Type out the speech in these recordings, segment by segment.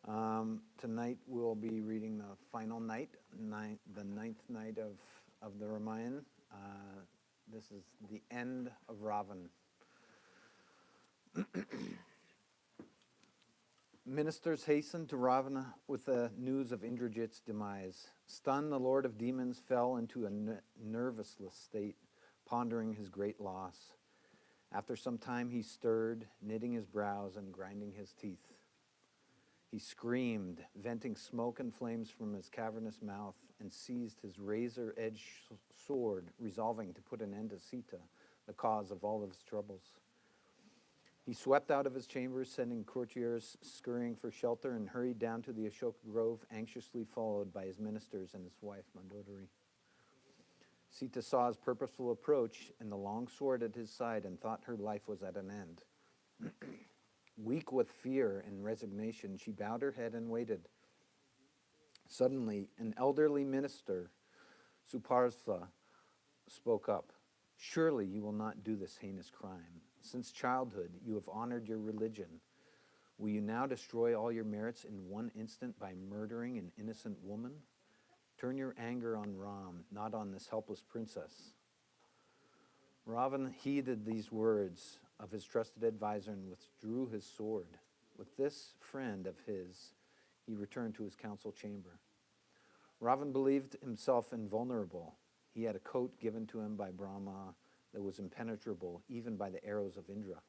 Tonight we'll be reading the final night, the ninth night of the Ramāyana. This is the end of Ravan. Ministers hastened to Ravana with the news of Indrajit's demise. Stunned, the Lord of Demons fell into a nervousness state, pondering his great loss. After some time he stirred, knitting his brows and grinding his teeth. He screamed, venting smoke and flames from his cavernous mouth, and seized his razor-edged sword, resolving to put an end to Sita, the cause of all of his troubles. He swept out of his chambers, sending courtiers scurrying for shelter, and hurried down to the Ashoka Grove, anxiously followed by his ministers and his wife, Mandodari. Sita saw his purposeful approach and the long sword at his side and thought her life was at an end. Weak with fear and resignation, she bowed her head and waited. Suddenly, an elderly minister, Suparsa, spoke up. "Surely you will not do this heinous crime. Since childhood, you have honored your religion. Will you now destroy all your merits in one instant by murdering an innocent woman? Turn your anger on Ram, not on this helpless princess." Ravan heeded these words of his trusted advisor and withdrew his sword. With this friend of his, he returned to his council chamber. Ravan believed himself invulnerable. He had a coat given to him by Brahma that was impenetrable even by the arrows of Indra.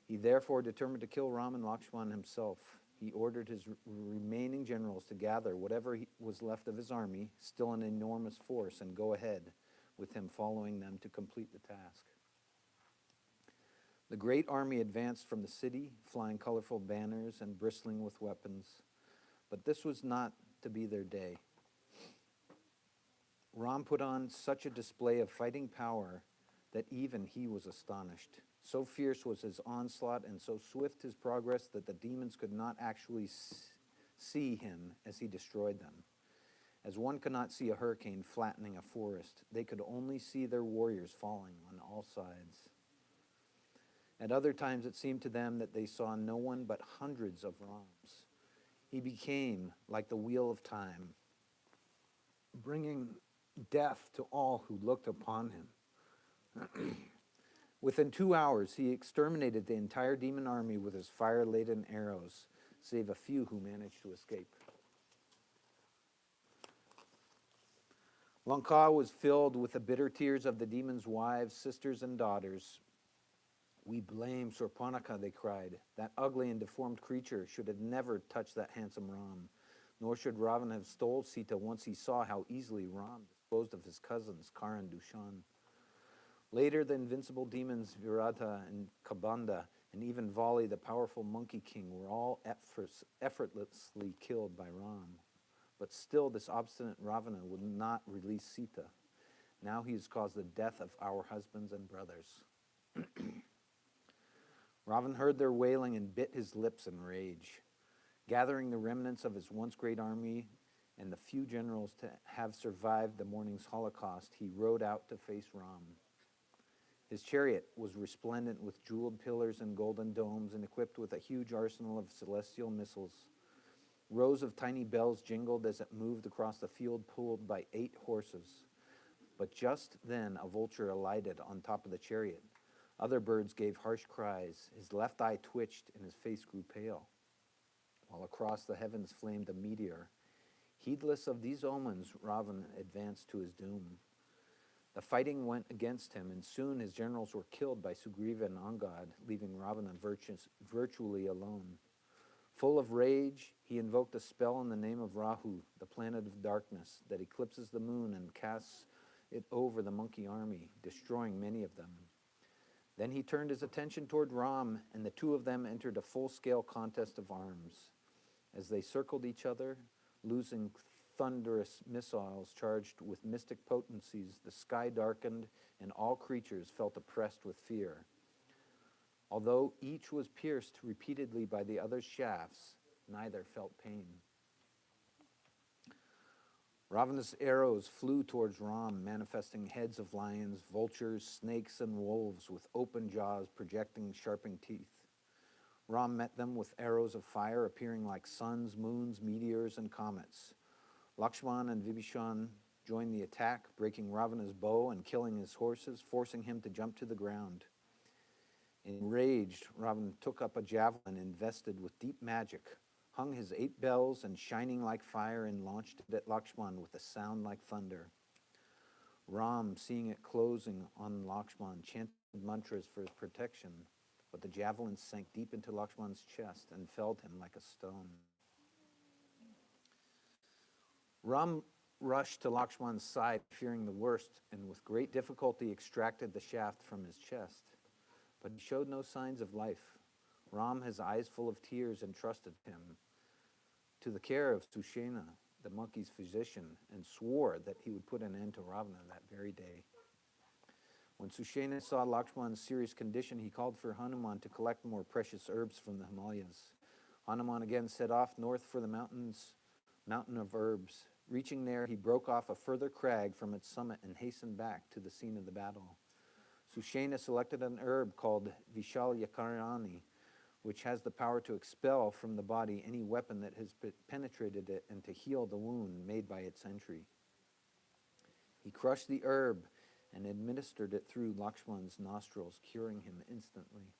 He therefore determined to kill Ram and Lakshman himself. He ordered his remaining generals to gather whatever was left of his army, still an enormous force, and go ahead, with him following them to complete the task. The great army advanced from the city, flying colorful banners and bristling with weapons. But this was not to be their day. Ram put on such a display of fighting power that even he was astonished. So fierce was his onslaught and so swift his progress that the demons could not actually see him as he destroyed them. As one cannot see a hurricane flattening a forest, they could only see their warriors falling on all sides. At other times it seemed to them that they saw no one but hundreds of Rams. He became like the wheel of time, bringing death to all who looked upon him. Within 2 hours, he exterminated the entire demon army with his fire-laden arrows, save a few who managed to escape. Lanka was filled with the bitter tears of the demons' wives, sisters, and daughters. "We blame Surpanaka," they cried. "That ugly and deformed creature should have never touched that handsome Ram. Nor should Ravan have stole Sita once he saw how easily Ram disposed of his cousins, Kar and Dushan." Later, the invincible demons Virata and Kabanda, and even Vali, the powerful monkey king, were all effortlessly killed by Ram. But still, this obstinate Ravana would not release Sita. Now he has caused the death of our husbands and brothers. Ravan heard their wailing and bit his lips in rage. Gathering the remnants of his once great army and the few generals to have survived the morning's holocaust, he rode out to face Ram. His chariot was resplendent with jeweled pillars and golden domes and equipped with a huge arsenal of celestial missiles. Rows of tiny bells jingled as it moved across the field pulled by 8 horses. But just then a vulture alighted on top of the chariot. Other birds gave harsh cries. His left eye twitched and his face grew pale, while across the heavens flamed a meteor. Heedless of these omens, Ravan advanced to his doom. The fighting went against him, and soon his generals were killed by Sugriva and Angad, leaving Ravana virtually alone. Full of rage, he invoked a spell in the name of Rahu, the planet of darkness, that eclipses the moon and casts it over the monkey army, destroying many of them. Then he turned his attention toward Ram, and the two of them entered a full-scale contest of arms. As they circled each other, losing thunderous missiles charged with mystic potencies, the sky darkened, and all creatures felt oppressed with fear. Although each was pierced repeatedly by the other's shafts, neither felt pain. Ravana's arrows flew towards Ram, manifesting heads of lions, vultures, snakes, and wolves with open jaws projecting sharpened teeth. Ram met them with arrows of fire appearing like suns, moons, meteors, and comets. Lakshman and Vibhishan joined the attack, breaking Ravana's bow and killing his horses, forcing him to jump to the ground. Enraged, Ravana took up a javelin invested with deep magic, hung his 8 bells and shining like fire, and launched it at Lakshman with a sound like thunder. Ram, seeing it closing on Lakshman, chanted mantras for his protection, but the javelin sank deep into Lakshman's chest and felled him like a stone. Ram rushed to Lakshman's side, fearing the worst, and with great difficulty extracted the shaft from his chest. But he showed no signs of life. Ram, his eyes full of tears, entrusted him to the care of Sushena, the monkey's physician, and swore that he would put an end to Ravana that very day. When Sushena saw Lakshman's serious condition, he called for Hanuman to collect more precious herbs from the Himalayas. Hanuman again set off north for the mountain of herbs. Reaching there, he broke off a further crag from its summit and hastened back to the scene of the battle. Sushena selected an herb called Vishalyakarani, which has the power to expel from the body any weapon that has penetrated it and to heal the wound made by its entry. He crushed the herb and administered it through Lakshman's nostrils, curing him instantly.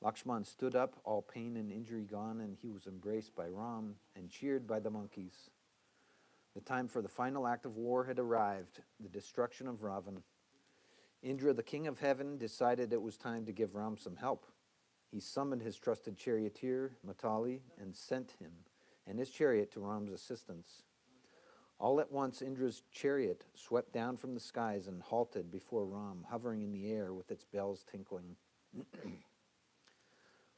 Lakshman stood up, all pain and injury gone, and he was embraced by Ram and cheered by the monkeys. The time for the final act of war had arrived, the destruction of Ravana. Indra, the king of heaven, decided it was time to give Ram some help. He summoned his trusted charioteer, Matali, and sent him and his chariot to Ram's assistance. All at once, Indra's chariot swept down from the skies and halted before Ram, hovering in the air with its bells tinkling.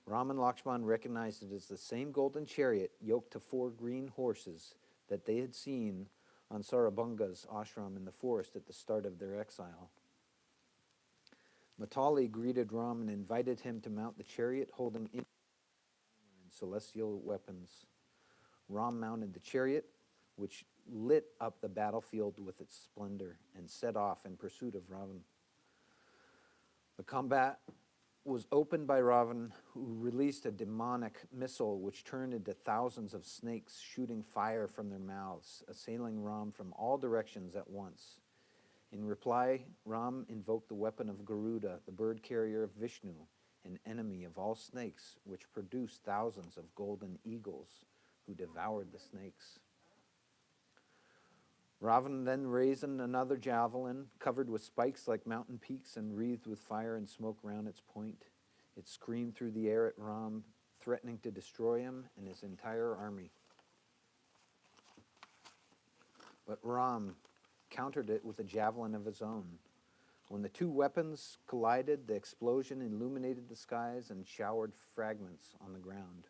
Ram and Lakshman recognized it as the same golden chariot yoked to 4 green horses that they had seen on Sarabhanga's ashram in the forest at the start of their exile. Matali greeted Ram and invited him to mount the chariot holding celestial weapons. Ram mounted the chariot, which lit up the battlefield with its splendor, and set off in pursuit of Ravan. The combat was opened by Ravan, who released a demonic missile which turned into thousands of snakes shooting fire from their mouths, assailing Ram from all directions at once. In reply, Ram invoked the weapon of Garuda, the bird carrier of Vishnu, an enemy of all snakes, which produced thousands of golden eagles who devoured the snakes. Ravan then raised another javelin, covered with spikes like mountain peaks and wreathed with fire and smoke round its point. It screamed through the air at Ram, threatening to destroy him and his entire army. But Ram countered it with a javelin of his own. When the 2 weapons collided, the explosion illuminated the skies and showered fragments on the ground.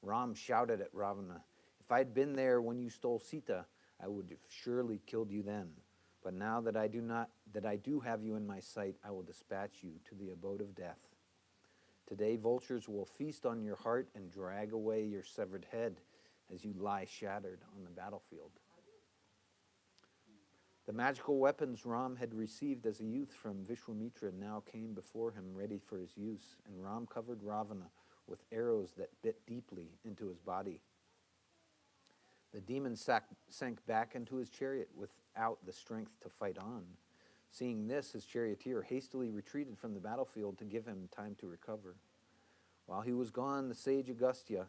Ram shouted at Ravana, "If I'd been there when you stole Sita, I would have surely killed you then. But now that I do have you in my sight, I will dispatch you to the abode of death. Today vultures will feast on your heart and drag away your severed head as you lie shattered on the battlefield." The magical weapons Ram had received as a youth from Vishwamitra now came before him ready for his use, and Ram covered Ravana with arrows that bit deeply into his body. The demon sank back into his chariot without the strength to fight on. Seeing this, his charioteer hastily retreated from the battlefield to give him time to recover. While he was gone, the sage Agastya,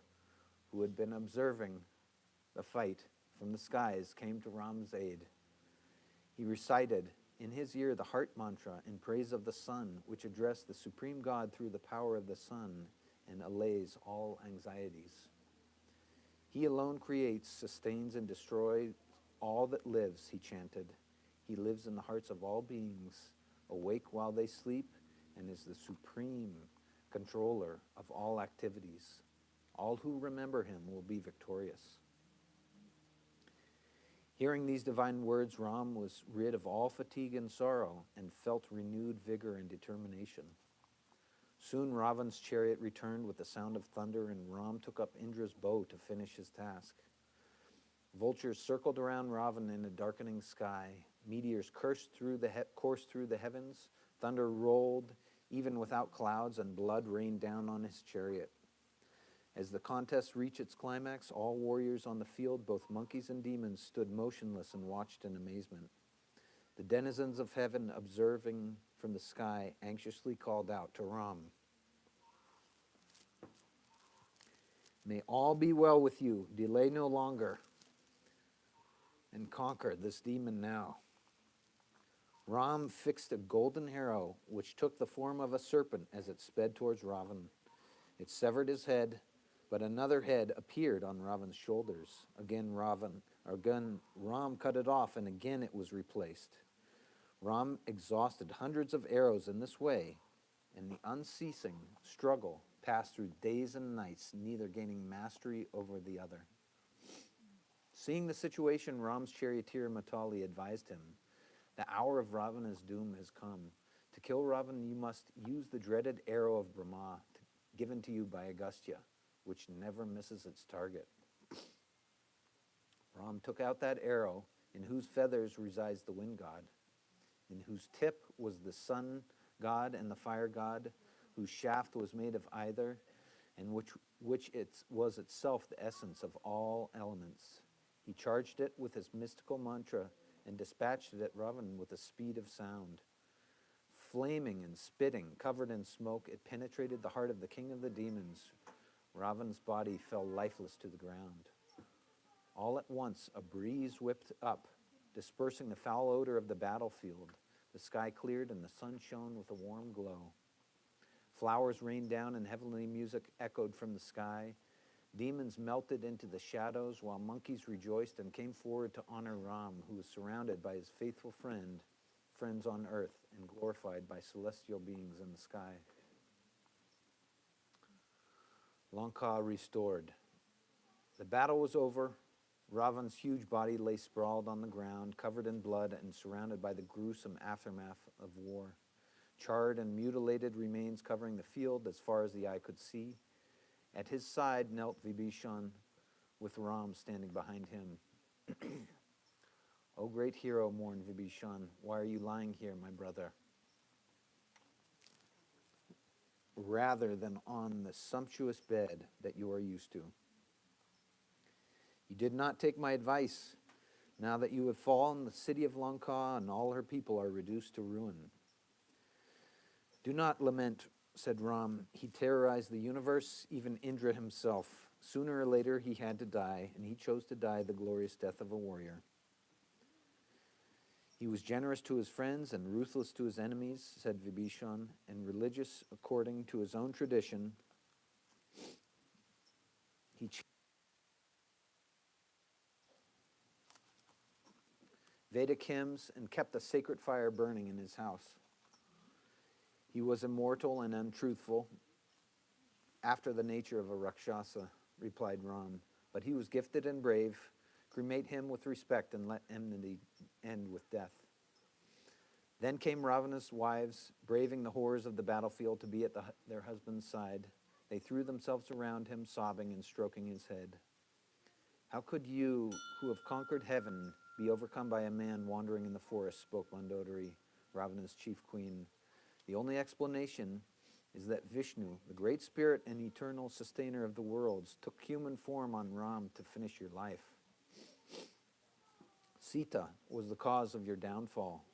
who had been observing the fight from the skies, came to Ram's aid. He recited in his ear the heart mantra in praise of the sun, which addressed the supreme God through the power of the sun and allays all anxieties. He alone creates, sustains, and destroys all that lives, he chanted. He lives in the hearts of all beings, awake while they sleep, and is the supreme controller of all activities. All who remember him will be victorious. Hearing these divine words, Ram was rid of all fatigue and sorrow and felt renewed vigor and determination. Soon Ravan's chariot returned with the sound of thunder, and Ram took up Indra's bow to finish his task. Vultures circled around Ravan in a darkening sky. Meteors coursed through the heavens. Thunder rolled even without clouds, and blood rained down on his chariot. As the contest reached its climax, all warriors on the field, both monkeys and demons, stood motionless and watched in amazement. The denizens of heaven, observing from the sky, anxiously called out to Ram, "May all be well with you. Delay no longer and conquer this demon now." Ram fixed a golden arrow, which took the form of a serpent as it sped towards Ravan. It severed his head, but another head appeared on Ravan's shoulders. Again, Ram cut it off, and again it was replaced. Ram exhausted hundreds of arrows in this way, and the unceasing struggle passed through days and nights, neither gaining mastery over the other. Seeing the situation, Ram's charioteer Matali advised him, "The hour of Ravana's doom has come. To kill Ravana, you must use the dreaded arrow of Brahma, given to you by Agastya, which never misses its target." Ram took out that arrow, in whose feathers resides the wind god, in whose tip was the sun god and the fire god, whose shaft was made of either, and which it was itself the essence of all elements. He charged it with his mystical mantra and dispatched it at Ravan with the speed of sound. Flaming and spitting, covered in smoke, it penetrated the heart of the king of the demons. Ravan's body fell lifeless to the ground. All at once, a breeze whipped up, dispersing the foul odor of the battlefield. The sky cleared and the sun shone with a warm glow. Flowers rained down and heavenly music echoed from the sky. Demons melted into the shadows while monkeys rejoiced and came forward to honor Ram, who was surrounded by his faithful friends on earth, and glorified by celestial beings in the sky. Lanka restored. The battle was over. Ravan's huge body lay sprawled on the ground, covered in blood and surrounded by the gruesome aftermath of war. Charred and mutilated remains covering the field as far as the eye could see. At his side knelt Vibhishan, with Ram standing behind him. "O great hero," mourned Vibhishan, "why are you lying here, my brother, rather than on the sumptuous bed that you are used to? You did not take my advice. Now that you have fallen, the city of Lanka and all her people are reduced to ruin." "Do not lament," said Ram. "He terrorized the universe, even Indra himself. Sooner or later he had to die, and he chose to die the glorious death of a warrior. He was generous to his friends and ruthless to his enemies," said Vibhishan, "and religious according to his own tradition. He Vedic hymns and kept the sacred fire burning in his house. He was immortal and untruthful, after the nature of a Rakshasa," replied Ram. "But he was gifted and brave. Cremate him with respect and let enmity end with death." Then came Ravana's wives, braving the horrors of the battlefield to be at their husband's side. They threw themselves around him, sobbing and stroking his head. "How could you, who have conquered heaven, be overcome by a man wandering in the forest?" spoke Mandodari, Ravana's chief queen. "The only explanation is that Vishnu, the great spirit and eternal sustainer of the worlds, took human form on Ram to finish your life. Sita was the cause of your downfall.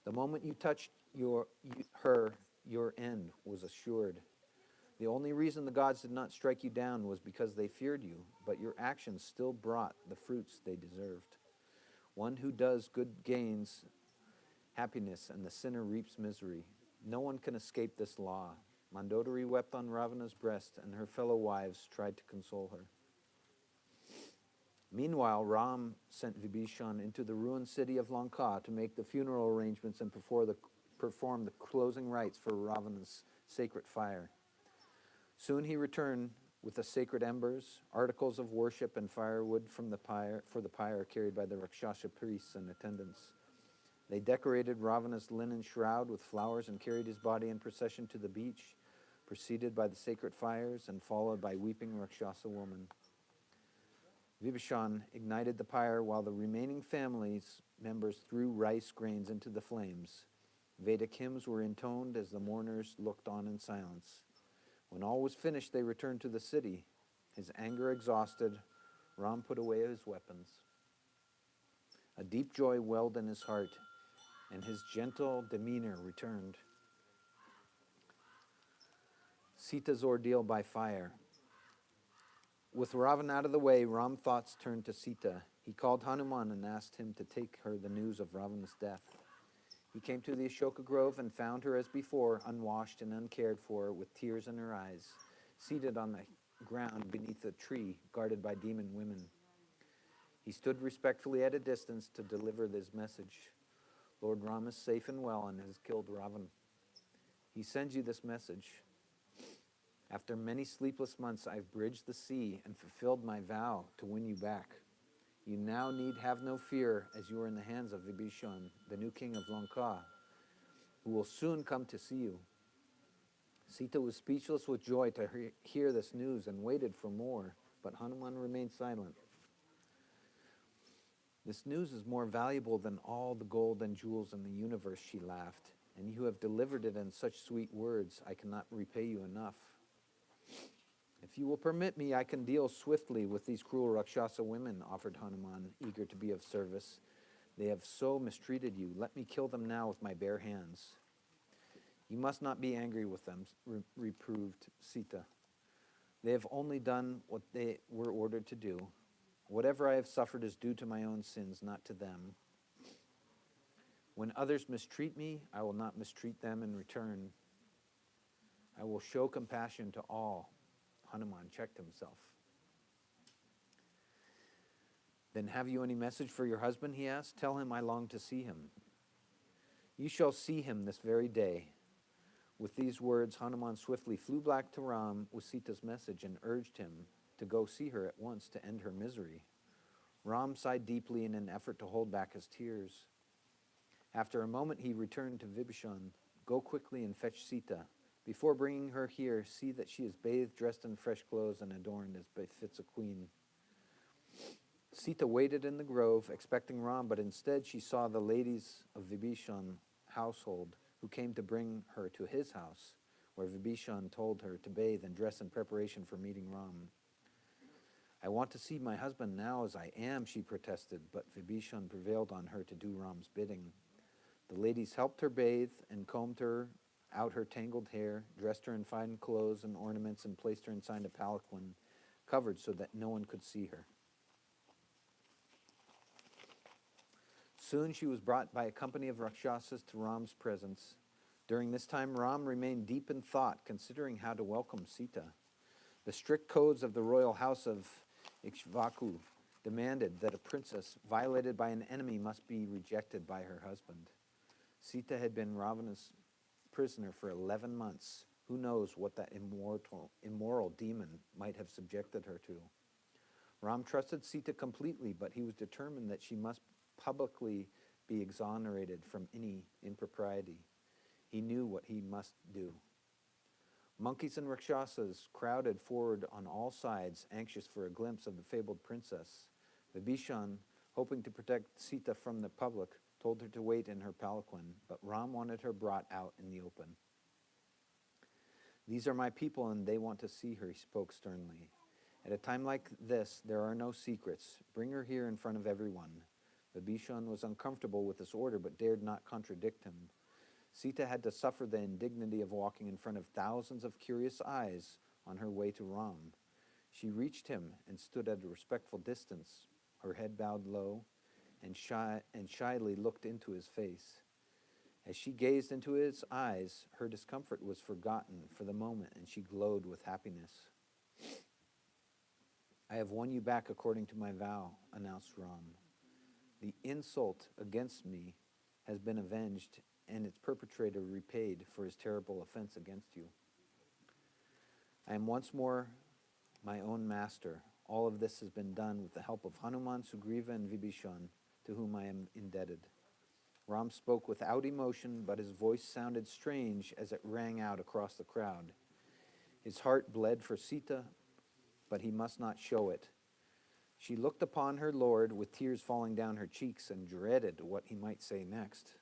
The moment you touched her, your end was assured. The only reason the gods did not strike you down was because they feared you, but your actions still brought the fruits they deserved. One who does good gains happiness, and the sinner reaps misery. No one can escape this law." Mandodari wept on Ravana's breast, and her fellow wives tried to console her. Meanwhile, Ram sent Vibhishan into the ruined city of Lanka to make the funeral arrangements and perform the closing rites for Ravana's sacred fire. Soon he returned with the sacred embers, articles of worship, and firewood for the pyre carried by the Rakshasa priests and attendants. They decorated Ravana's linen shroud with flowers and carried his body in procession to the beach, preceded by the sacred fires and followed by weeping Rakshasa women. Vibhishan ignited the pyre while the remaining families members threw rice grains into the flames. Vedic hymns were intoned as the mourners looked on in silence. When all was finished, they returned to the city. His anger exhausted, Ram put away his weapons. A deep joy welled in his heart, and his gentle demeanor returned. Sita's ordeal by fire. With Ravan out of the way, Ram thoughts turned to Sita. He called Hanuman and asked him to take her the news of Ravana's death. He came to the Ashoka Grove and found her as before, unwashed and uncared for, with tears in her eyes, seated on the ground beneath a tree, guarded by demon women. He stood respectfully at a distance to deliver this message. Lord Ram is safe and well and has killed Ravan. He sends you this message. After many sleepless months, I've bridged the sea and fulfilled my vow to win you back. You now need have no fear, as you are in the hands of Vibhishan, the new king of Lanka, who will soon come to see you. Sita was speechless with joy to hear this news and waited for more, but Hanuman remained silent. This news is more valuable than all the gold and jewels in the universe, she laughed, and you have delivered it in such sweet words, I cannot repay you enough. If you will permit me, I can deal swiftly with these cruel Rakshasa women, offered Hanuman, eager to be of service. They have so mistreated you. Let me kill them now with my bare hands. You must not be angry with them, reproved Sita. They have only done what they were ordered to do. Whatever I have suffered is due to my own sins, not to them. When others mistreat me, I will not mistreat them in return. I will show compassion to all. Hanuman checked himself. Then have you any message for your husband, he asked. Tell him I long to see him. You shall see him this very day. With these words, Hanuman swiftly flew back to Ram with Sita's message and urged him to go see her at once to end her misery. Ram sighed deeply in an effort to hold back his tears. After a moment, he returned to Vibhishan. Go quickly and fetch Sita. Before bringing her here, see that she is bathed, dressed in fresh clothes, and adorned as befits a queen. Sita waited in the grove, expecting Ram, but instead she saw the ladies of Vibhishan household, who came to bring her to his house, where Vibhishan told her to bathe and dress in preparation for meeting Ram. I want to see my husband now as I am, she protested, but Vibhishan prevailed on her to do Ram's bidding. The ladies helped her bathe and combed her out her tangled hair, dressed her in fine clothes and ornaments, and placed her inside a palanquin, covered so that no one could see her. Soon she was brought by a company of Rakshasas to Ram's presence. During this time, Ram remained deep in thought, considering how to welcome Sita. The strict codes of the royal house of Ikshvaku demanded that a princess violated by an enemy must be rejected by her husband. Sita had been Ravana's prisoner for 11 months. Who knows what that immoral demon might have subjected her to? Ram trusted Sita completely, but he was determined that she must publicly be exonerated from any impropriety. He knew what he must do. Monkeys and Rakshasas crowded forward on all sides, anxious for a glimpse of the fabled princess. Vibhishan, hoping to protect Sita from the public, told her to wait in her palanquin, but Ram wanted her brought out in the open. These are my people, and they want to see her, he spoke sternly. At a time like this, there are no secrets. Bring her here in front of everyone. Vibhishan was uncomfortable with this order, but dared not contradict him. Sita had to suffer the indignity of walking in front of thousands of curious eyes on her way to Ram. She reached him and stood at a respectful distance, her head bowed low, and shyly looked into his face. As she gazed into his eyes, her discomfort was forgotten for the moment, and she glowed with happiness. I have won you back according to my vow, announced Ram. The insult against me has been avenged, and its perpetrator repaid for his terrible offense against you. I am once more my own master. All of this has been done with the help of Hanuman, Sugriva, and Vibhishan, to whom I am indebted. Ram spoke without emotion, but his voice sounded strange as it rang out across the crowd. His heart bled for Sita, but he must not show it. She looked upon her lord with tears falling down her cheeks and dreaded what he might say next.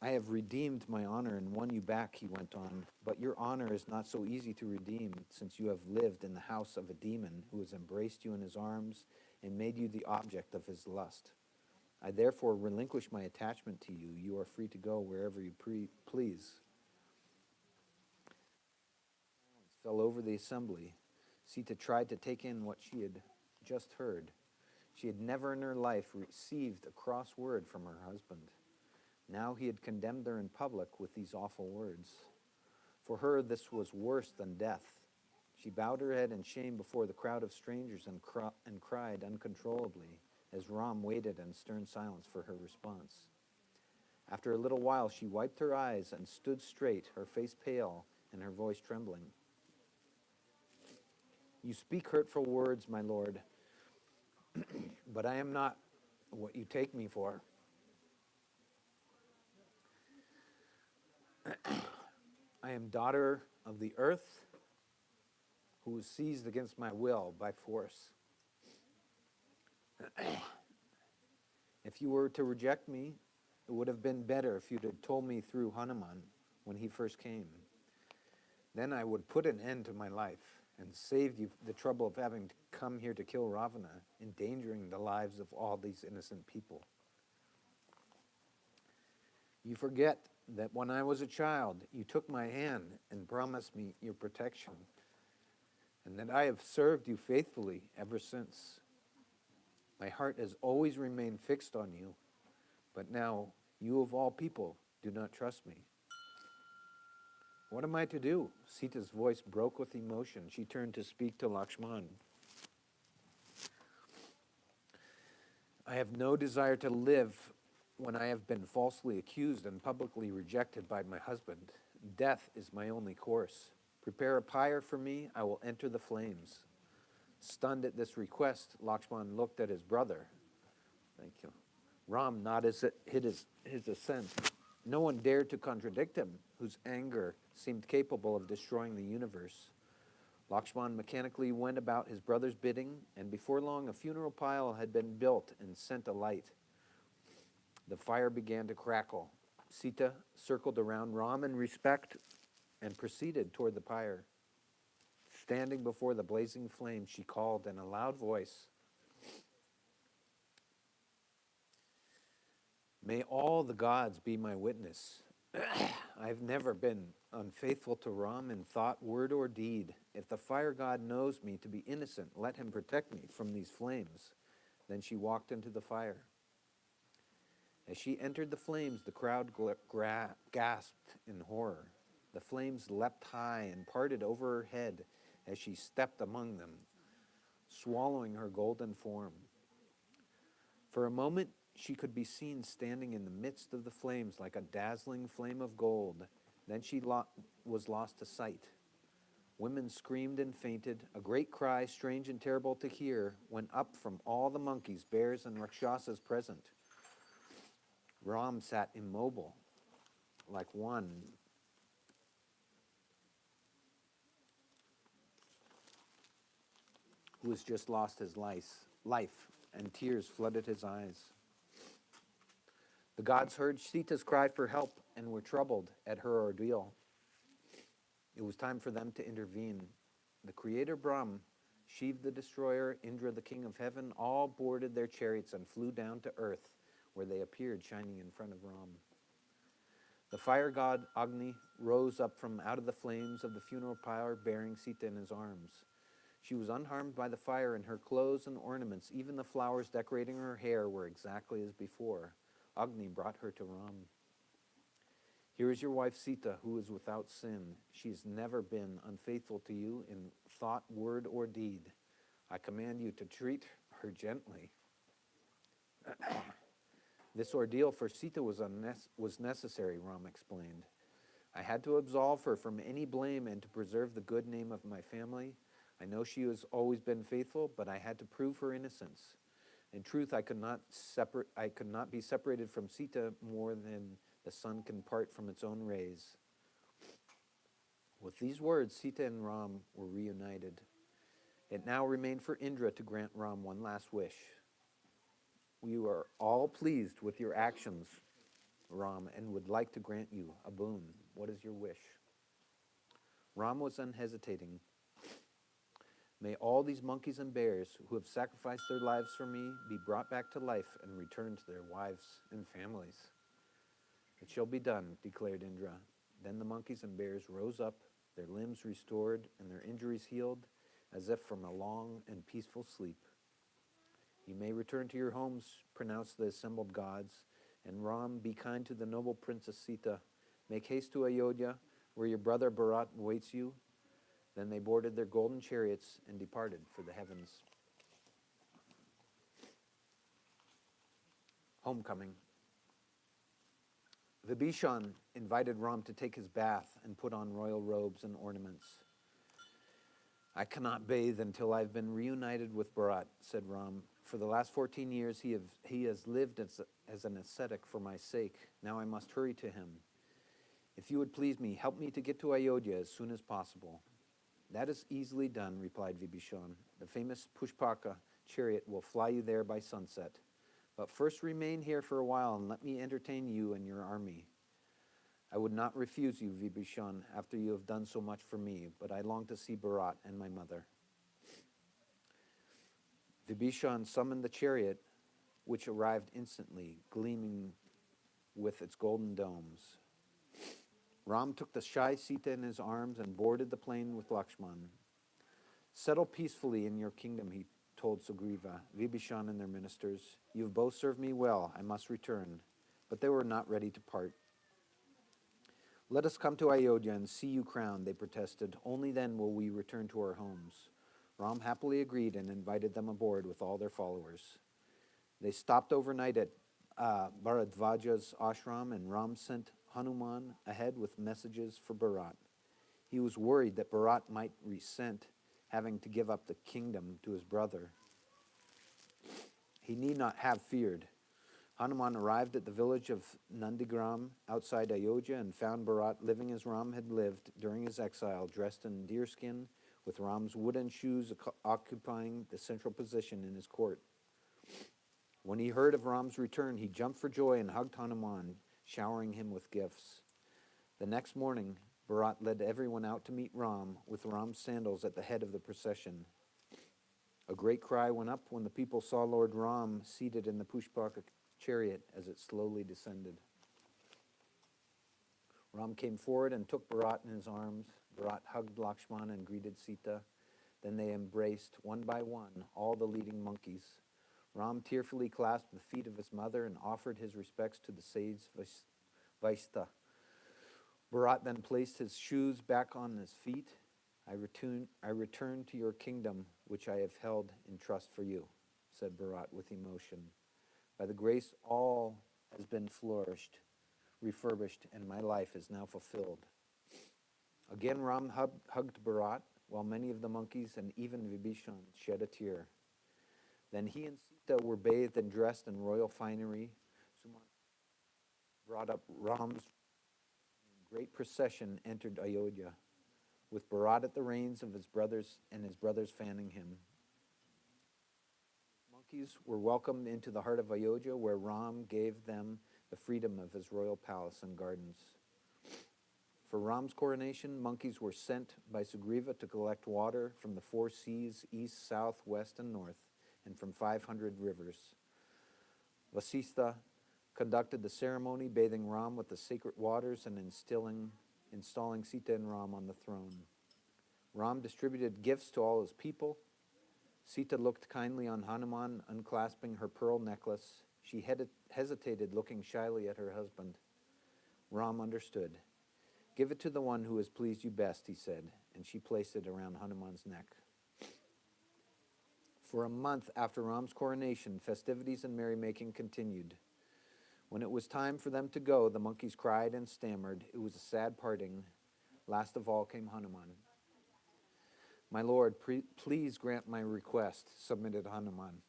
I have redeemed my honor and won you back, he went on, but your honor is not so easy to redeem, since you have lived in the house of a demon who has embraced you in his arms and made you the object of his lust. I therefore relinquish my attachment to you. You are free to go wherever you please. Fell over the assembly. Sita tried to take in what she had just heard. She had never in her life received a cross word from her husband. Now he had condemned her in public with these awful words. For her, this was worse than death. She bowed her head in shame before the crowd of strangers and cried uncontrollably as Ram waited in stern silence for her response. After a little while, she wiped her eyes and stood straight, her face pale and her voice trembling. You speak hurtful words, my lord, but I am not what you take me for. I am daughter of the earth who was seized against my will by force. If you were to reject me, it would have been better if you'd have told me through Hanuman when he first came. Then I would put an end to my life and saved you the trouble of having to come here to kill Ravana, endangering the lives of all these innocent people. You forget that when I was a child, you took my hand and promised me your protection, and that I have served you faithfully ever since. My heart has always remained fixed on you, but now you of all people do not trust me. What am I to do? Sita's voice broke with emotion. She turned to speak to Lakshman. I have no desire to live when I have been falsely accused and publicly rejected by my husband. Death is my only course. Prepare a pyre for me, I will enter the flames. Stunned at this request, Lakshman looked at his brother. Thank you. Ram nodded his assent. No one dared to contradict him, whose anger seemed capable of destroying the universe. Lakshman mechanically went about his brother's bidding, and before long a funeral pile had been built and sent alight. The fire began to crackle. Sita circled around Ram in respect and proceeded toward the pyre. Standing before the blazing flame, she called in a loud voice, "May all the gods be my witness. I've never been unfaithful to Ram in thought, word, or deed. If the fire god knows me to be innocent, let him protect me from these flames." Then she walked into the fire. As she entered the flames, the crowd gasped in horror. The flames leapt high and parted over her head as she stepped among them, swallowing her golden form. For a moment, she could be seen standing in the midst of the flames like a dazzling flame of gold. Then she was lost to sight. Women screamed and fainted. A great cry, strange and terrible to hear, went up from all the monkeys, bears, and rakshasas present. Ram sat immobile, like one who has just lost his life, and tears flooded his eyes. The gods heard Sita's cry for help and were troubled at her ordeal. It was time for them to intervene. The creator Brahm, Shiv the destroyer, Indra the king of heaven, all boarded their chariots and flew down to earth, where they appeared shining in front of Ram. The fire god Agni rose up from out of the flames of the funeral pyre, bearing Sita in his arms. She was unharmed by the fire, and her clothes and ornaments, even the flowers decorating her hair, were exactly as before. Agni brought her to Ram. Here is your wife Sita, who is without sin. She has never been unfaithful to you in thought, word, or deed. I command you to treat her gently. This ordeal for Sita was necessary, Ram explained. I had to absolve her from any blame and to preserve the good name of my family. I know she has always been faithful, but I had to prove her innocence. In truth, I could not be separated from Sita more than the sun can part from its own rays. With these words, Sita and Ram were reunited. It now remained for Indra to grant Ram one last wish. We are all pleased with your actions, Ram, and would like to grant you a boon. What is your wish? Ram was unhesitating. May all these monkeys and bears who have sacrificed their lives for me be brought back to life and returned to their wives and families. It shall be done, declared Indra. Then the monkeys and bears rose up, their limbs restored and their injuries healed, as if from a long and peaceful sleep. You may return to your homes, pronounced the assembled gods, and Ram, be kind to the noble princess Sita. Make haste to Ayodhya, where your brother Bharat awaits you. Then they boarded their golden chariots and departed for the heavens. Homecoming. Vibhishan invited Ram to take his bath and put on royal robes and ornaments. I cannot bathe until I've been reunited with Bharat, said Ram. For the last 14 years he has lived as an ascetic for my sake. Now I must hurry to him. If you would please me, help me to get to Ayodhya as soon as possible. That is easily done, replied Vibhishan. The famous Pushpaka chariot will fly you there by sunset. But first remain here for a while and let me entertain you and your army. I would not refuse you, Vibhishan, after you have done so much for me, but I long to see Bharat and my mother. Vibhishan summoned the chariot, which arrived instantly, gleaming with its golden domes. Ram took the shy Sita in his arms and boarded the plane with Lakshman. Settle peacefully in your kingdom, he told Sugriva, Vibhishan and their ministers. You have both served me well. I must return. But they were not ready to part. Let us come to Ayodhya and see you crowned, they protested. Only then will we return to our homes. Ram happily agreed and invited them aboard with all their followers. They stopped overnight at Bharadvaja's ashram, and Ram sent Hanuman ahead with messages for Bharat. He was worried that Bharat might resent having to give up the kingdom to his brother. He need not have feared. Hanuman arrived at the village of Nandigram outside Ayodhya and found Bharat living as Ram had lived during his exile, dressed in deerskin, with Ram's wooden shoes occupying the central position in his court. When he heard of Ram's return, he jumped for joy and hugged Hanuman, showering him with gifts. The next morning, Bharat led everyone out to meet Ram, with Ram's sandals at the head of the procession. A great cry went up when the people saw Lord Ram seated in the Pushpaka chariot as it slowly descended. Ram came forward and took Bharat in his arms. Bharat hugged Lakshman and greeted Sita. Then they embraced, one by one, all the leading monkeys. Ram tearfully clasped the feet of his mother and offered his respects to the sage Vaishta. Bharat then placed his shoes back on his feet. I return to your kingdom, which I have held in trust for you, said Bharat with emotion. By the grace all has been refurbished, and my life is now fulfilled. Again Ram hugged Bharat, while many of the monkeys and even Vibhishan shed a tear. Then he and Sita were bathed and dressed in royal finery. Suman brought up Ram's great procession entered Ayodhya, with Bharat at the reins of his brothers and his brothers fanning him. Monkeys were welcomed into the heart of Ayodhya, where Ram gave them the freedom of his royal palace and gardens. For Ram's coronation, monkeys were sent by Sugriva to collect water from the 4 seas, east, south, west, and north, and from 500 rivers. Vasistha conducted the ceremony, bathing Ram with the sacred waters and installing Sita and Ram on the throne. Ram distributed gifts to all his people. Sita looked kindly on Hanuman, unclasping her pearl necklace. She hesitated, looking shyly at her husband. Ram understood. Give it to the one who has pleased you best, he said, and she placed it around Hanuman's neck. For a month after Ram's coronation, festivities and merrymaking continued. When it was time for them to go, the monkeys cried and stammered. It was a sad parting. Last of all came Hanuman. My lord, please grant my request, submitted Hanuman.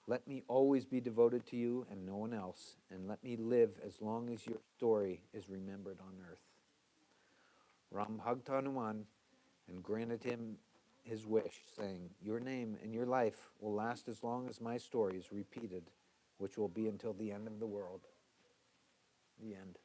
Let me always be devoted to you and no one else, and let me live as long as your story is remembered on earth. Ram hugged Hanuman and granted him his wish, saying, your name and your life will last as long as my story is repeated, which will be until the end of the world. The end.